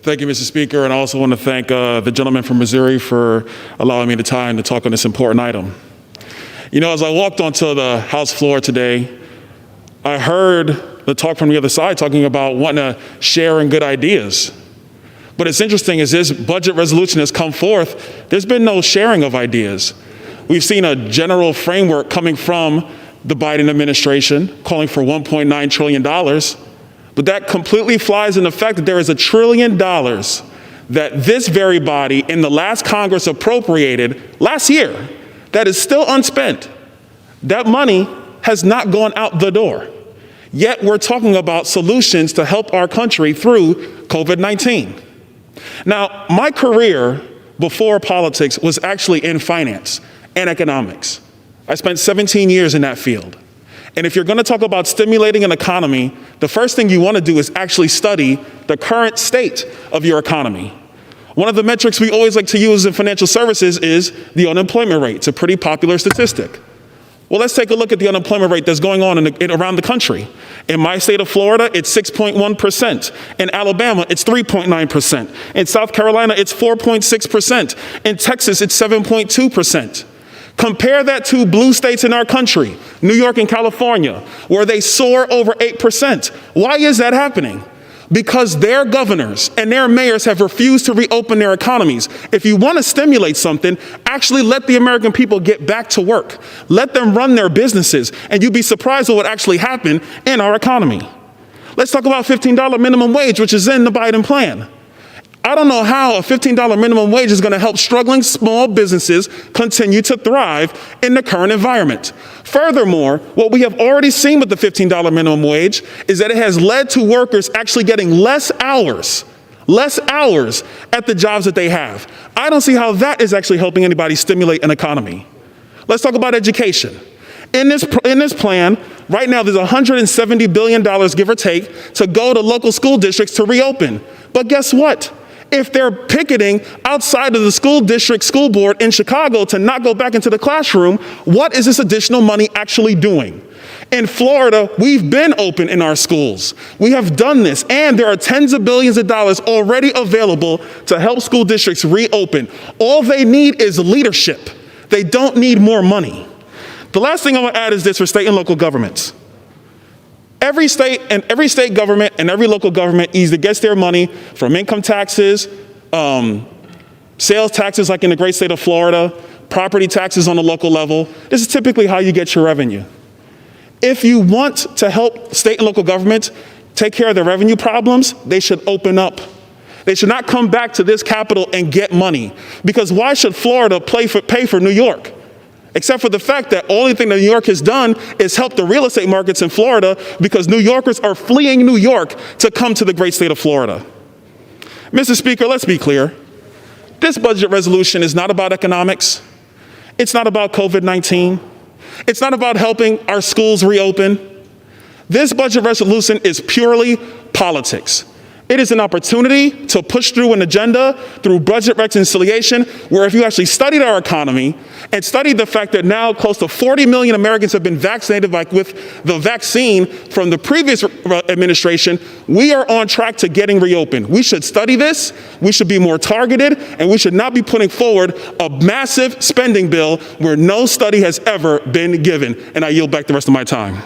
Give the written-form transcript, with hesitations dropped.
Thank you, Mr. Speaker, and I also want to thank the gentleman from Missouri for allowing me the time to talk on this important item. You know, as I walked onto the House floor today, I heard the talk from the other side talking about wanting to share in good ideas. But it's interesting, as this budget resolution has come forth, there's been no sharing of ideas. We've seen a general framework coming from the Biden administration calling for $1.9 trillion. But that completely flies in the fact that there is $1 trillion that this very body in the last Congress appropriated last year that is still unspent. That money has not gone out the door. Yet we're talking about solutions to help our country through COVID-19. Now, my career before politics was actually in finance and economics. I spent 17 years in that field. And if you're going to talk about stimulating an economy, the first thing you want to do is actually study the current state of your economy. One of the metrics we always like to use in financial services is the unemployment rate. It's a pretty popular statistic. Well, let's take a look at the unemployment rate that's going on around the country. In my state of Florida, it's 6.1%. In Alabama, it's 3.9%. In South Carolina, it's 4.6%. In Texas, it's 7.2%. Compare that to blue states in our country, New York and California, where they soar over 8%. Why is that happening? Because their governors and their mayors have refused to reopen their economies. If you want to stimulate something, actually let the American people get back to work. Let them run their businesses, and you'd be surprised at what actually happened in our economy. Let's talk about $15 minimum wage, which is in the Biden plan. I don't know how a $15 minimum wage is going to help struggling small businesses continue to thrive in the current environment. Furthermore, what we have already seen with the $15 minimum wage is that it has led to workers actually getting less hours at the jobs that they have. I don't see how that is actually helping anybody stimulate an economy. Let's talk about education. In this plan, right now, there's $170 billion, give or take, to go to local school districts to reopen. But guess what? If they're picketing outside of the school district school board in Chicago to not go back into the classroom, what is this additional money actually doing? In Florida, we've been open in our schools. We have done this, and there are tens of billions of dollars already available to help school districts reopen. All they need is leadership. They don't need more money. The last thing I want to add is this for state and local governments. Every state government and every local government either gets their money from income taxes, sales taxes like in the great state of Florida, property taxes on the local level. This is typically how you get your revenue. If you want to help state and local governments take care of their revenue problems, they should open up. They should not come back to this capital and get money. Because why should Florida pay for New York? Except for the fact that the only thing that New York has done is help the real estate markets in Florida because New Yorkers are fleeing New York to come to the great state of Florida. Mr. Speaker, let's be clear. This budget resolution is not about economics. It's not about COVID-19. It's not about helping our schools reopen. This budget resolution is purely politics. It is an opportunity to push through an agenda through budget reconciliation, where if you actually studied our economy and studied the fact that now close to 40 million Americans have been vaccinated with the vaccine from the previous administration, we are on track to getting reopened. We should study this, we should be more targeted, and we should not be putting forward a massive spending bill where no study has ever been given. And I yield back the rest of my time.